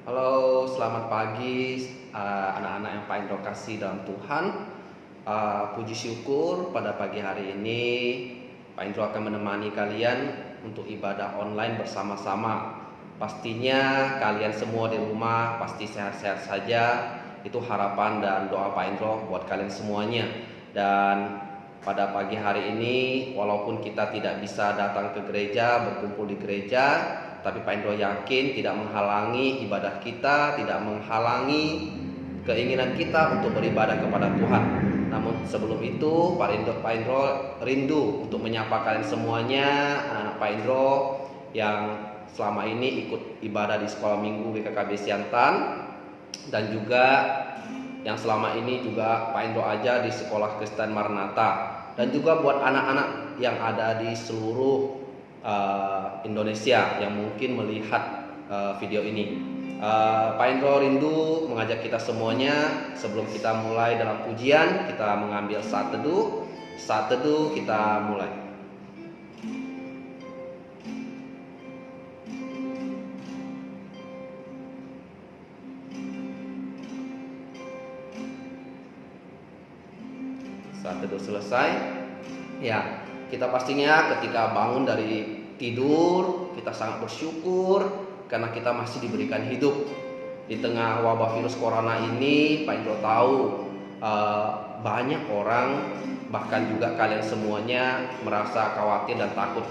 Halo, selamat pagi anak-anak yang paling kasih dalam Tuhan. Puji syukur pada pagi hari ini Pak Indro akan menemani kalian untuk ibadah online bersama-sama. Pastinya kalian semua di rumah pasti sehat-sehat saja. Itu harapan dan doa Pak Indro buat kalian semuanya. Dan pada pagi hari ini walaupun kita tidak bisa datang ke gereja, berkumpul di gereja, tapi Pak Indro yakin tidak menghalangi ibadah kita, tidak menghalangi keinginan kita untuk beribadah kepada Tuhan. Namun sebelum itu Pak Indro rindu untuk menyapa kalian semuanya, anak Pak Indro yang selama ini ikut ibadah di sekolah minggu GKKB Siantan, dan juga yang selama ini juga Pak Indro aja di sekolah Kristen Maranatha, dan juga buat anak-anak yang ada di seluruh Indonesia yang mungkin melihat video ini. Pak Indro rindu mengajak kita semuanya sebelum kita mulai dalam pujian, kita mengambil saat teduh. Saat teduh kita mulai. Saat teduh selesai, ya, kita pastinya ketika bangun dari tidur, kita sangat bersyukur karena kita masih diberikan hidup. Di tengah wabah virus corona ini, Pak Indro tahu banyak orang, bahkan juga kalian semuanya merasa khawatir dan takut.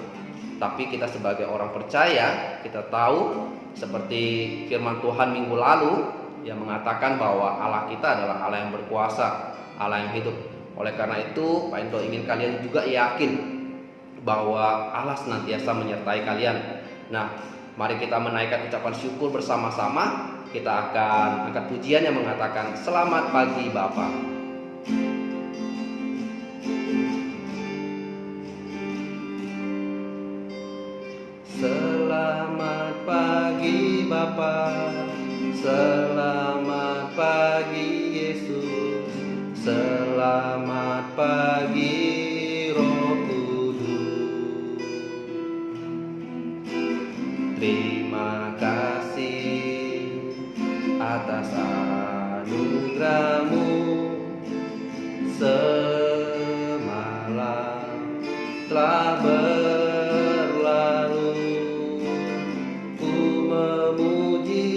Tapi kita sebagai orang percaya, kita tahu seperti firman Tuhan minggu lalu yang mengatakan bahwa Allah kita adalah Allah yang berkuasa, Allah yang hidup. Oleh karena itu, Pak Indro ingin kalian juga yakin bahwa Allah senantiasa menyertai kalian. Nah, mari kita menaikkan ucapan syukur bersama-sama. Kita akan angkat pujian yang mengatakan selamat pagi Bapa. Selamat pagi Bapa, selamat pagi Yesus, selamat pagi Roh Kudus. Terima kasih atas anugerah-Mu, semalam telah berlalu. Ku memuji,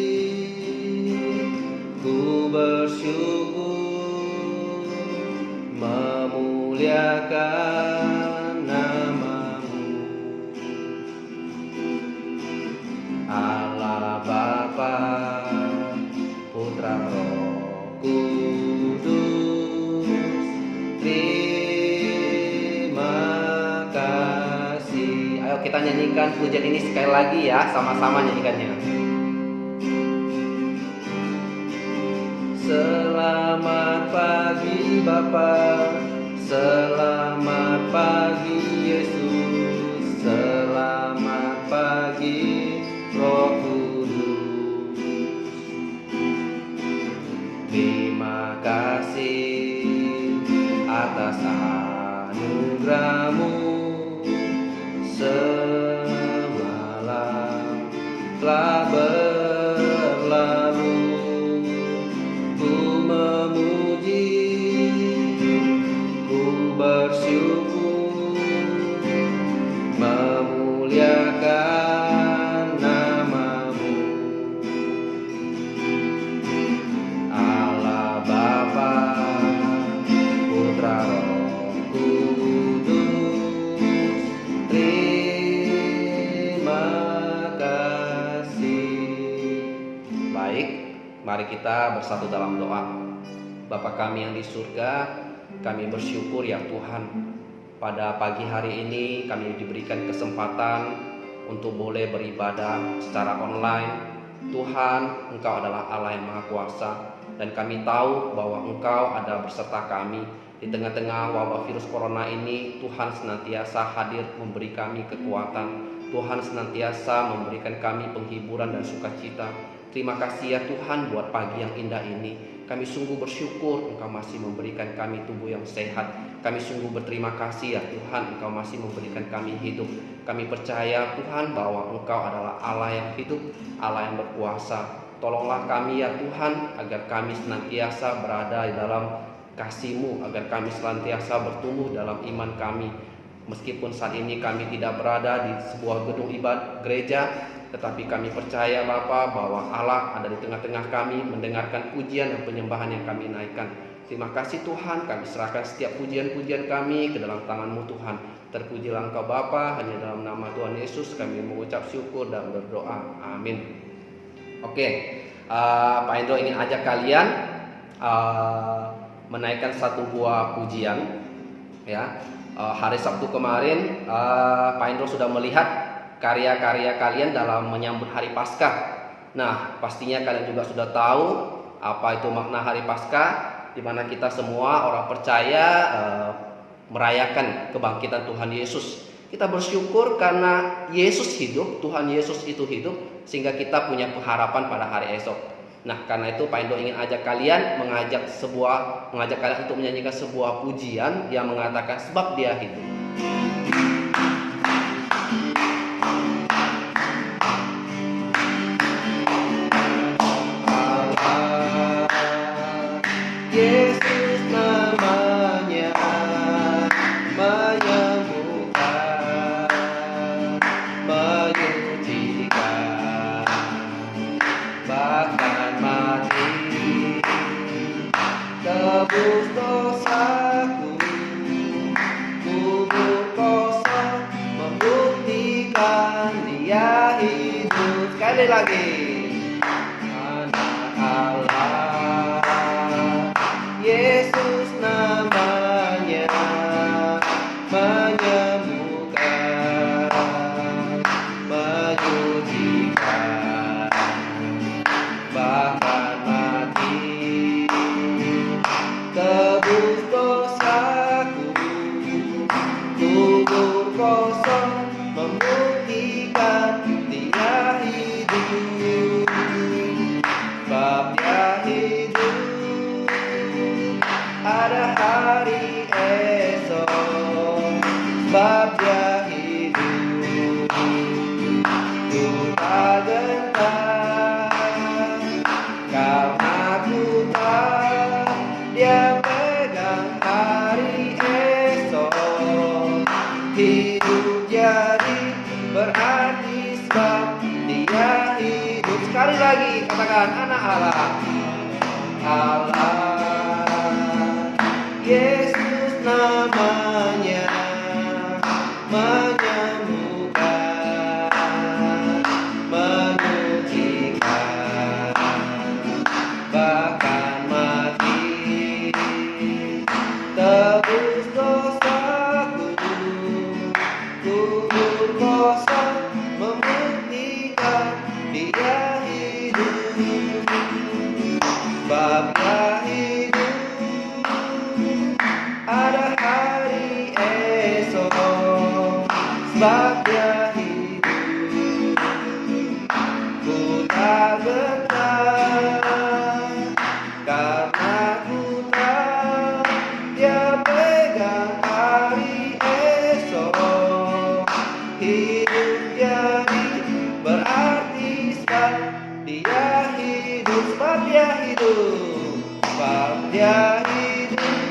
ku bersyukur, memuliakan nama-Mu. Allah Bapa, Putra Roh Kudus, terima kasih. Ayo kita nyanyikan pujian ini sekali lagi ya, sama-sama nyanyikannya. Selamat pagi Bapa, selamat pagi Yesus, selamat pagi Roh Kudus. Terima kasih atas anugerah-Mu, semalam telah berlalu. Ku memuji, ku bersyukur, memuliakan nama-Mu. Allah Bapa, Putra Roh Kudus, terima kasih. Baik, mari kita bersatu dalam doa. Bapa kami yang di surga, kami bersyukur ya Tuhan, pada pagi hari ini kami diberikan kesempatan untuk boleh beribadah secara online. Tuhan, Engkau adalah Allah yang Maha Kuasa, dan kami tahu bahwa Engkau ada beserta kami. Di tengah-tengah wabah virus corona ini, Tuhan senantiasa hadir memberi kami kekuatan. Tuhan senantiasa memberikan kami penghiburan dan sukacita. Terima kasih ya Tuhan buat pagi yang indah ini. Kami sungguh bersyukur Engkau masih memberikan kami tubuh yang sehat. Kami sungguh berterima kasih ya Tuhan, Engkau masih memberikan kami hidup. Kami percaya Tuhan bahwa Engkau adalah Allah yang hidup, Allah yang berkuasa. Tolonglah kami ya Tuhan, agar kami senantiasa berada di dalam kasih-Mu, agar kami senantiasa bertumbuh dalam iman kami. Meskipun saat ini kami tidak berada di sebuah gedung ibadah gereja, tetapi kami percaya Bapa bahwa Allah ada di tengah-tengah kami, mendengarkan pujian dan penyembahan yang kami naikkan. Terima kasih Tuhan, kami serahkan setiap pujian-pujian kami ke dalam tangan-Mu Tuhan. Terpujilah Engkau Bapa, hanya dalam nama Tuhan Yesus kami mengucap syukur dan berdoa. Amin. Oke, Pak Indro ingin ajak kalian menaikkan satu buah pujian. Ya, hari Sabtu kemarin Pak Indro sudah melihat karya-karya kalian dalam menyambut hari Paskah. Nah, pastinya kalian juga sudah tahu apa itu makna hari Paskah, di mana kita semua orang percaya merayakan kebangkitan Tuhan Yesus. Kita bersyukur karena Yesus hidup, Tuhan Yesus itu hidup, sehingga kita punya pengharapan pada hari esok. Nah, karena itu Pak Indo ingin ajak kalian mengajak kalian untuk menyanyikan sebuah pujian yang mengatakan sebab Dia hidup. Yesus namanya menyembuhkan, menyucikan, bahkan mati tebus dosaku, kubur kosong membuktikan Dia hidup. Sekali lagi, anak Allah, Yesus namanya menyembuhkan, menyucikan, bahkan mati tebus dosaku, kubur kosong membuktikan Dia hidup, sebab Dia hidup. Ada hari esok, sebab Dia hidup. Ku tak gentar, karena ku tahu Dia pegang hari esok. Hidup jadi berarti sebab Dia hidup. Sekali lagi katakan, anak Allah, Allah, Yesus namanya menyembuhkan, menyucikan, bahkan mati tebus dosaku, kubur kosong membuktikan Dia hidup, sebab Dia hidup. Ada hari esok, sebab Dia hidup. Ku tak gentar, karena ku tahu Dia pegang hari esok. Hidup jadi berarti sebab Dia hidup, sebab Dia hidup, sebab Dia hidup.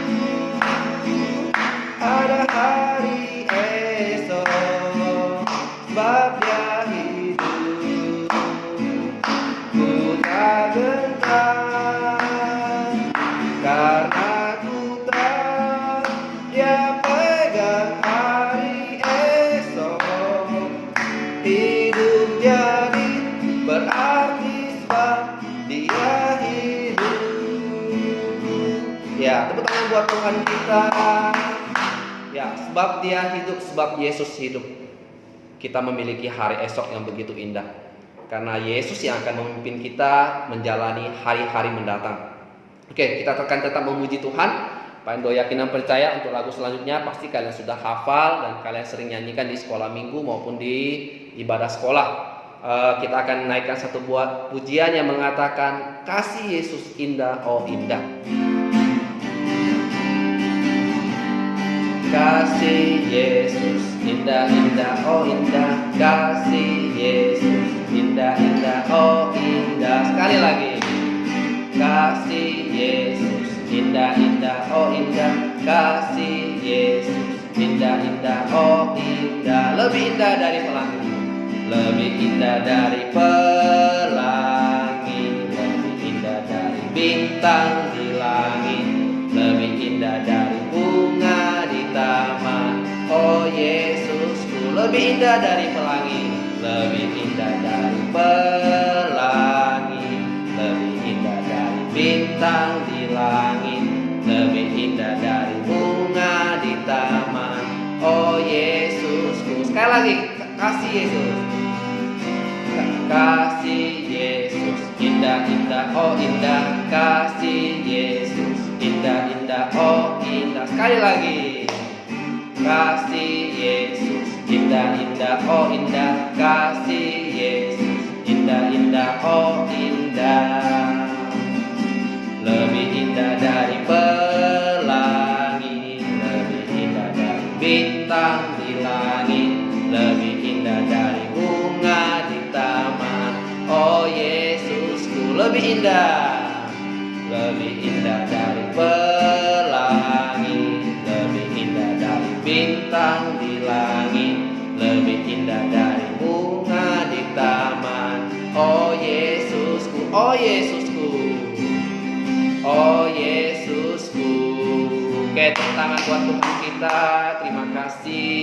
Ada hari esok, sebab Dia hidup. Ku tak gentar, karena ku tahu Dia pegang hari esok. Hidup jadi berarti sebab Dia hidup. Ya, tepuk tangan buat Tuhan kita. Ya, sebab Dia hidup, sebab Yesus hidup, kita memiliki hari esok yang begitu indah. Karena Yesus yang akan memimpin kita menjalani hari-hari mendatang. Oke, kita akan tetap memuji Tuhan. Pak Indo yakin dan percaya untuk lagu selanjutnya pasti kalian sudah hafal dan kalian sering nyanyikan di sekolah minggu maupun di ibadah sekolah. Kita akan naikkan satu buah pujian yang mengatakan kasih Yesus indah, oh indah. Kasih Yesus indah, indah, oh indah. Kasih Yesus indah, indah, oh indah. Sekali Sekali lagi. Kasih Yesus indah-indah, oh indah. Kasih Yesus indah-indah, oh indah. Lebih indah dari pelangi, lebih indah dari pelangi, lebih indah dari bintang di langit, lebih indah dari bunga di taman. Oh Yesusku, lebih indah dari pelangi, lebih indah dari pelangi, lebih indah dari bintang di langit, lebih indah dari bunga di taman. Oh Yesusku. Sekali lagi, kasih Yesus. Kasih Yesus indah-indah, oh indah. Kasih Yesus indah-indah, oh indah. Sekali lagi. Kasih Yesus indah-indah, oh indah. Kasih Yesus indah-indah, oh indah. Lebih indah dari pelangi, lebih indah dari bintang di langit, lebih indah dari bunga di taman. Oh Yesusku, lebih indah, lebih indah dari pelangi, lebih indah dari bintang di langit, lebih indah dari bunga di taman. Oh Yesusku, oh Yesusku, oh Yesusku. Oke, tepuk tangan buat Tuhan kita. Terima kasih.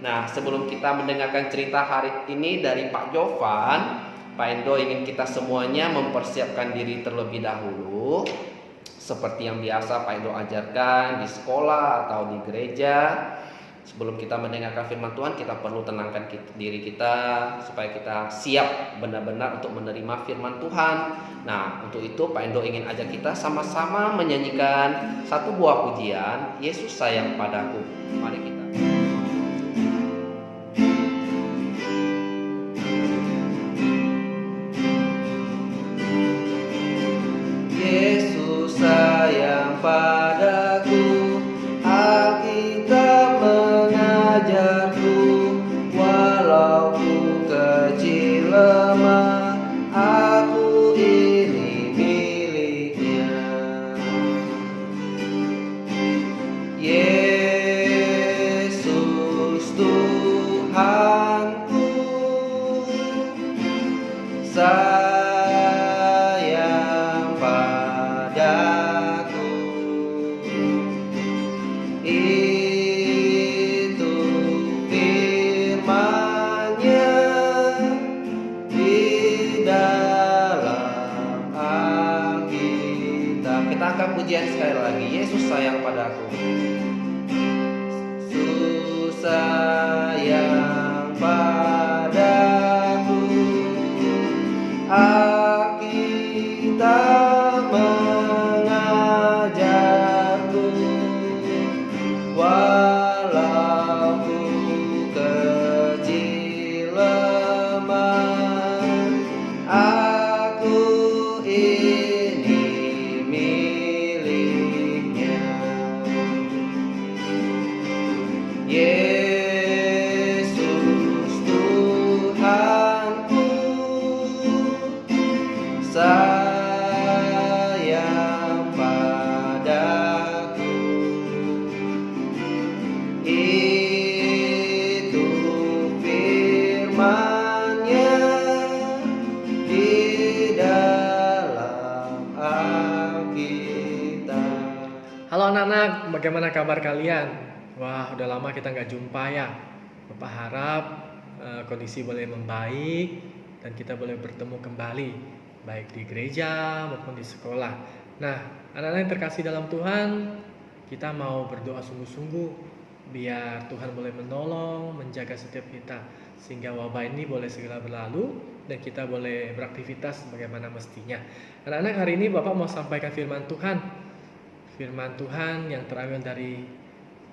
Nah, sebelum kita mendengarkan cerita hari ini dari Pak Jovan, Pak Endo ingin kita semuanya mempersiapkan diri terlebih dahulu. Seperti yang biasa Pak Endo ajarkan di sekolah atau di gereja. Sebelum kita mendengarkan firman Tuhan, kita perlu tenangkan diri kita supaya kita siap benar-benar untuk menerima firman Tuhan. Nah, untuk itu Pak Endo ingin ajak kita sama-sama menyanyikan satu buah pujian, Yesus sayang padaku. Mari kita. Yesus sayang padaku, Alkitab mengajarku, walau ku kecil lemah, aku ini miliknya. Yesus Tuhanku, sayang padaku. Itu firman-Nya di dalam Alkitab. Kita angkat pujian sekali lagi. Yesus sayang padaku. Yesus sayang padaku. Alkitab mengajarku, walau ku kecil lemah, aku ini miliknya. Yesus Tuhanku, sayang padaku. Itu firman-Nya di dalam Alkitab. Halo anak-anak, bagaimana kabar kalian? Wah, udah lama kita nggak jumpa ya. Bapak harap kondisi boleh membaik dan kita boleh bertemu kembali, baik di gereja maupun di sekolah. Nah, anak-anak yang terkasih dalam Tuhan, kita mau berdoa sungguh-sungguh biar Tuhan boleh menolong, menjaga setiap kita, sehingga wabah ini boleh segera berlalu dan kita boleh beraktivitas bagaimana mestinya. Anak-anak, hari ini Bapak mau sampaikan firman Tuhan. Firman Tuhan yang terambil dari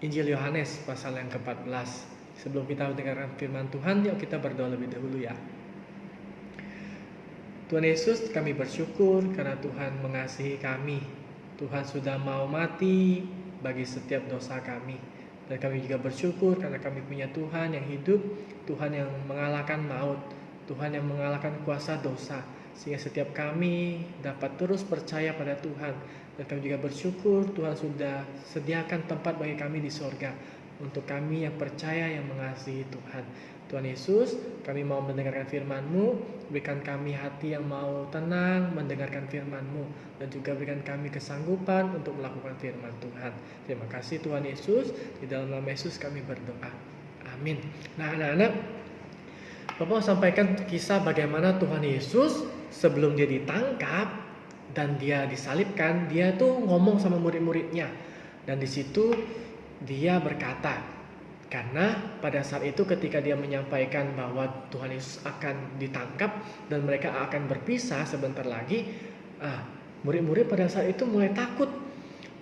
Injil Yohanes pasal yang ke-14. Sebelum kita mendengarkan firman Tuhan, yuk kita berdoa lebih dahulu ya. Tuhan Yesus, kami bersyukur karena Tuhan mengasihi kami. Tuhan sudah mau mati bagi setiap dosa kami. Dan kami juga bersyukur karena kami punya Tuhan yang hidup, Tuhan yang mengalahkan maut, Tuhan yang mengalahkan kuasa dosa. sehingga setiap kami dapat terus percaya pada Tuhan. Dan kami juga bersyukur Tuhan sudah sediakan tempat bagi kami di sorga, untuk kami yang percaya, yang mengasihi Tuhan. Tuhan Yesus, kami mau mendengarkan firman-Mu, berikan kami hati yang mau tenang mendengarkan firman-Mu, dan juga berikan kami kesanggupan untuk melakukan firman Tuhan. Terima kasih Tuhan Yesus, di dalam nama Yesus kami berdoa. Amin. Nah anak-anak, Bapak mau sampaikan kisah bagaimana Tuhan Yesus sebelum dia ditangkap dan dia disalibkan, dia tuh ngomong sama murid-muridnya. Dan di situ dia berkata, karena pada saat itu ketika dia menyampaikan bahwa Tuhan Yesus akan ditangkap dan mereka akan berpisah sebentar lagi, murid-murid pada saat itu mulai takut,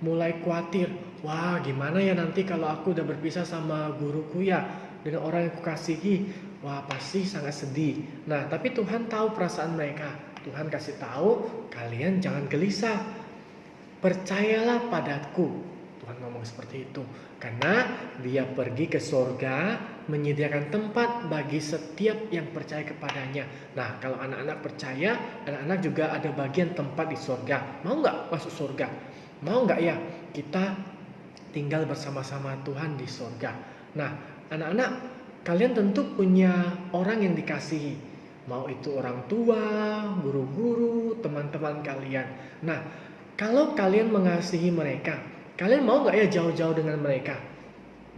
mulai khawatir. Wah, gimana ya nanti kalau aku udah berpisah sama guruku ya, dengan orang yang kukasihi. Wah, pasti sangat sedih. Nah, tapi Tuhan tahu perasaan mereka. Tuhan kasih tahu, kalian jangan gelisah. Percayalah padaku. Tuhan ngomong seperti itu. Karena dia pergi ke sorga, menyediakan tempat bagi setiap yang percaya kepadanya. Nah, kalau anak-anak percaya, anak-anak juga ada bagian tempat di sorga. Mau nggak masuk sorga? Mau nggak ya kita tinggal bersama-sama Tuhan di sorga? Nah, anak-anak, kalian tentu punya orang yang dikasihi. Mau itu orang tua, guru-guru, teman-teman kalian. Nah, kalau kalian mengasihi mereka, kalian mau nggak ya jauh-jauh dengan mereka?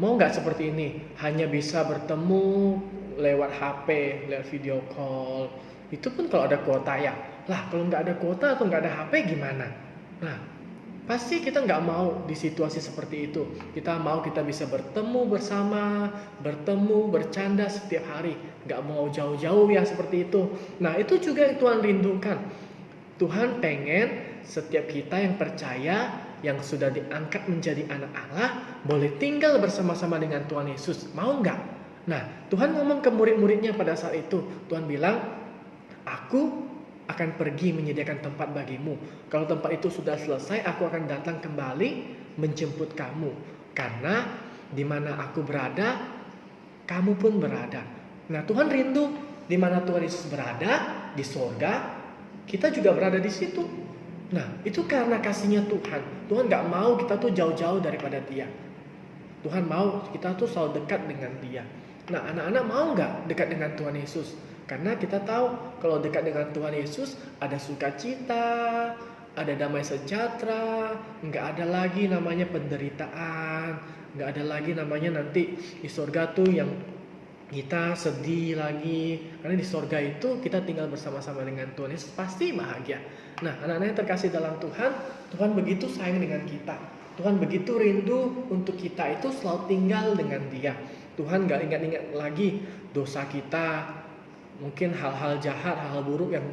Mau nggak seperti ini? Hanya bisa bertemu lewat HP, lewat video call. Itu pun kalau ada kuota ya. Lah kalau nggak ada kuota atau nggak ada HP gimana? Nah, pasti kita nggak mau di situasi seperti itu. Kita mau kita bisa bertemu bersama, bertemu, bercanda setiap hari. Nggak mau jauh-jauh ya seperti itu. Nah itu juga yang Tuhan rindukan. Tuhan pengen setiap kita yang percaya, yang sudah diangkat menjadi anak Allah, boleh tinggal bersama-sama dengan Tuhan Yesus. Mau nggak? Nah, Tuhan ngomong ke murid-muridnya pada saat itu. Tuhan bilang, aku akan pergi menyediakan tempat bagimu. Kalau tempat itu sudah selesai, aku akan datang kembali menjemput kamu. Karena di mana aku berada, kamu pun berada. Nah, Tuhan rindu di mana Tuhan Yesus berada, di sorga, kita juga berada di situ. Nah, itu karena kasihnya Tuhan. Tuhan gak mau kita tuh jauh-jauh daripada Dia. Tuhan mau kita tuh selalu dekat dengan Dia. Nah, anak-anak mau gak dekat dengan Tuhan Yesus? Karena kita tahu kalau dekat dengan Tuhan Yesus ada sukacita, ada damai sejahtera, gak ada lagi namanya penderitaan, gak ada lagi namanya nanti di surga tuh yang kita sedih lagi. Karena di sorga itu kita tinggal bersama-sama dengan Tuhan Yesus, pasti bahagia. Nah, anak-anak yang terkasih dalam Tuhan, Tuhan begitu sayang dengan kita. Tuhan begitu rindu untuk kita itu selalu tinggal dengan Dia. Tuhan gak ingat-ingat lagi dosa kita, mungkin hal-hal jahat, hal-hal buruk yang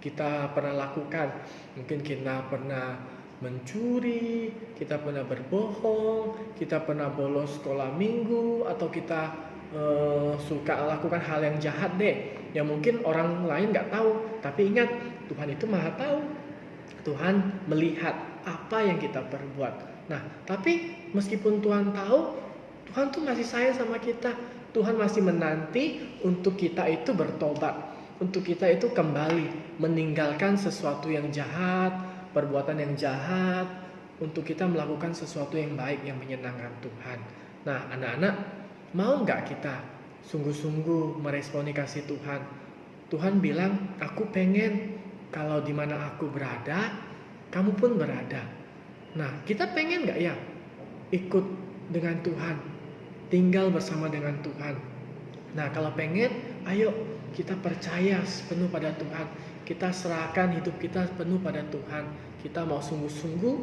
kita pernah lakukan. Mungkin kita pernah mencuri, kita pernah berbohong, kita pernah bolos sekolah minggu, atau kita suka lakukan hal yang jahat deh, yang mungkin orang lain gak tahu. Tapi ingat, Tuhan itu maha tahu. Tuhan melihat apa yang kita perbuat. Nah, tapi meskipun Tuhan tahu, Tuhan tuh masih sayang sama kita. Tuhan masih menanti untuk kita itu bertobat, untuk kita itu kembali meninggalkan sesuatu yang jahat, perbuatan yang jahat, untuk kita melakukan sesuatu yang baik yang menyenangkan Tuhan. Nah, anak-anak, mau nggak kita sungguh-sungguh meresponi kasih Tuhan? Tuhan bilang, aku pengen kalau di mana aku berada, kamu pun berada. Nah, kita pengen nggak ya ikut dengan Tuhan, tinggal bersama dengan Tuhan? Nah, kalau pengen, ayo kita percaya sepenuh pada Tuhan. Kita serahkan hidup kita penuh pada Tuhan. Kita mau sungguh-sungguh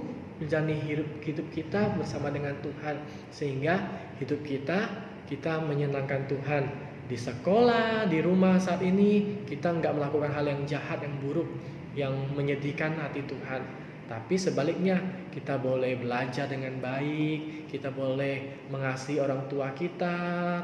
menjalani hidup kita bersama dengan Tuhan, sehingga hidup kita menyenangkan Tuhan. Di sekolah, di rumah saat ini, kita nggak melakukan hal yang jahat, yang buruk, yang menyedihkan hati Tuhan. Tapi sebaliknya, kita boleh belajar dengan baik, kita boleh mengasihi orang tua kita,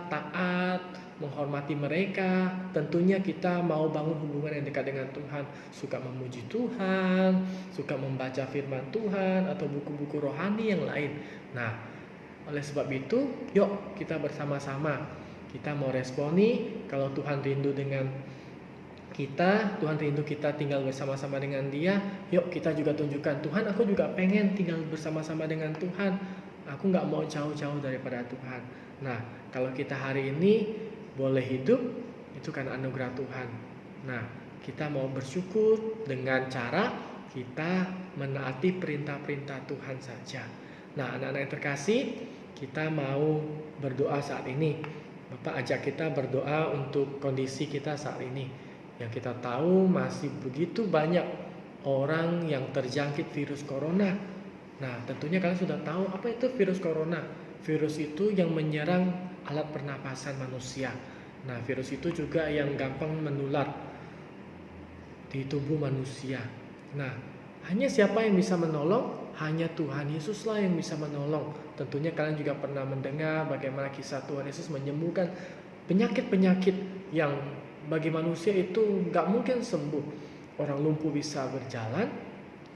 taat, menghormati mereka. Tentunya kita mau bangun hubungan yang dekat dengan Tuhan, suka memuji Tuhan, suka membaca firman Tuhan atau buku-buku rohani yang lain. Nah, oleh sebab itu, yuk kita bersama-sama, kita mau responi kalau Tuhan rindu dengan Tuhan rindu kita tinggal bersama-sama dengan Dia. Yuk kita juga tunjukkan, Tuhan aku juga pengen tinggal bersama-sama dengan Tuhan. Aku gak mau jauh-jauh daripada Tuhan. Nah, kalau kita hari ini boleh hidup, itu karena anugerah Tuhan. Nah, kita mau bersyukur dengan cara kita menaati perintah-perintah Tuhan saja. Nah, anak-anak yang terkasih, kita mau berdoa saat ini. Bapak ajak kita berdoa untuk kondisi kita saat ini. Yang kita tahu masih begitu banyak orang yang terjangkit virus corona. Nah, tentunya kalian sudah tahu apa itu virus corona. Virus itu yang menyerang alat pernapasan manusia. Nah, virus itu juga yang gampang menular di tubuh manusia. Nah, hanya siapa yang bisa menolong? Hanya Tuhan Yesuslah yang bisa menolong. Tentunya kalian juga pernah mendengar bagaimana kisah Tuhan Yesus menyembuhkan penyakit-penyakit yang bagi manusia itu gak mungkin sembuh. Orang lumpuh bisa berjalan,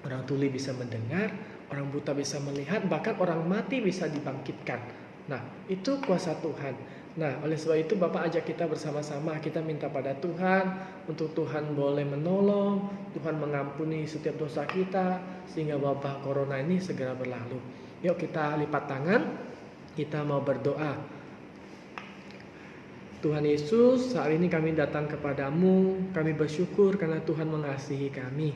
orang tuli bisa mendengar, orang buta bisa melihat, bahkan orang mati bisa dibangkitkan. Nah, itu kuasa Tuhan. Nah, oleh sebab itu Bapak ajak kita bersama-sama, kita minta pada Tuhan untuk Tuhan boleh menolong, Tuhan mengampuni setiap dosa kita, sehingga wabah corona ini segera berlalu. Yuk kita lipat tangan, kita mau berdoa. Tuhan Yesus, saat ini kami datang kepadamu, kami bersyukur karena Tuhan mengasihi kami.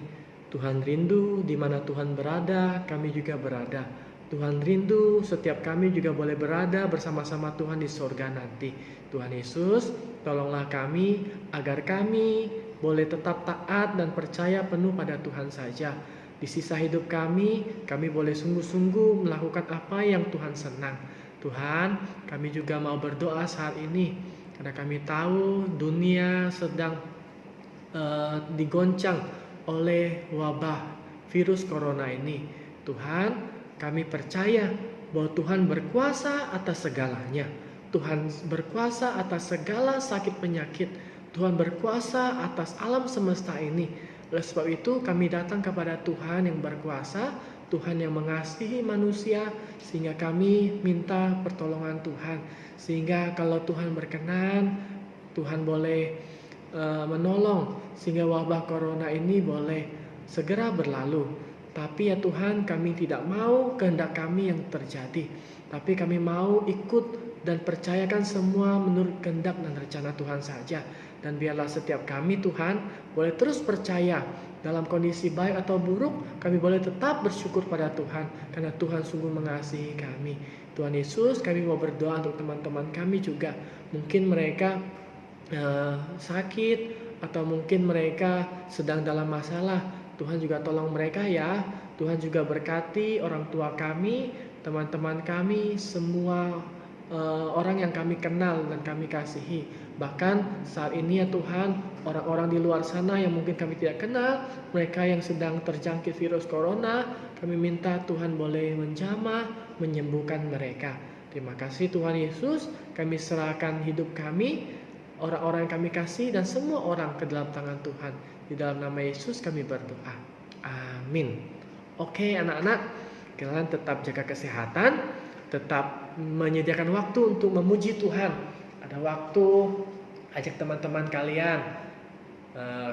Tuhan rindu di mana Tuhan berada, kami juga berada. Tuhan rindu setiap kami juga boleh berada bersama-sama Tuhan di sorga nanti. Tuhan Yesus, tolonglah kami agar kami boleh tetap taat dan percaya penuh pada Tuhan saja. Di sisa hidup kami boleh sungguh-sungguh melakukan apa yang Tuhan senang. Tuhan, kami juga mau berdoa saat ini. Karena kami tahu dunia sedang digoncang oleh wabah virus corona ini. Tuhan, kami percaya bahwa Tuhan berkuasa atas segalanya. Tuhan berkuasa atas segala sakit penyakit. Tuhan berkuasa atas alam semesta ini. Oleh sebab itu kami datang kepada Tuhan yang berkuasa, Tuhan yang mengasihi manusia, sehingga kami minta pertolongan Tuhan. Sehingga kalau Tuhan berkenan, Tuhan boleh menolong sehingga wabah corona ini boleh segera berlalu. Tapi ya Tuhan, kami tidak mau kehendak kami yang terjadi, tapi kami mau ikut dan percayakan semua menurut kehendak dan rencana Tuhan saja. Dan biarlah setiap kami Tuhan boleh terus percaya dalam kondisi baik atau buruk, kami boleh tetap bersyukur pada Tuhan karena Tuhan sungguh mengasihi kami. Tuhan Yesus, kami mau berdoa untuk teman-teman kami juga. Mungkin mereka sakit atau mungkin mereka sedang dalam masalah. Tuhan juga tolong mereka ya. Tuhan juga berkati orang tua kami, teman-teman kami, semua orang yang kami kenal dan kami kasihi. Bahkan saat ini ya Tuhan, orang-orang di luar sana yang mungkin kami tidak kenal, mereka yang sedang terjangkit virus corona, kami minta Tuhan boleh menjamah, menyembuhkan mereka. Terima kasih Tuhan Yesus, kami serahkan hidup kami, orang-orang yang kami kasih dan semua orang ke dalam tangan Tuhan. Di dalam nama Yesus kami berdoa. Amin. Oke anak-anak, kalian tetap jaga kesehatan, tetap menyediakan waktu untuk memuji Tuhan. Ada waktu, ajak teman-teman kalian.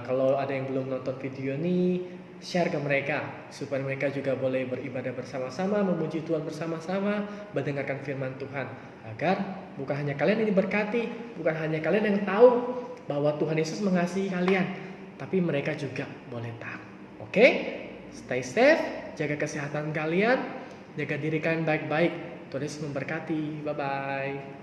Kalau ada yang belum nonton video ini, share ke mereka supaya mereka juga boleh beribadah bersama-sama, memuji Tuhan bersama-sama, mendengarkan firman Tuhan. Agar bukan hanya kalian yang diberkati, bukan hanya kalian yang tahu bahwa Tuhan Yesus mengasihi kalian, tapi mereka juga boleh tahu. Oke? Stay safe, jaga kesehatan kalian, jaga diri kalian baik-baik. Tuhan Yesus memberkati. Bye-bye.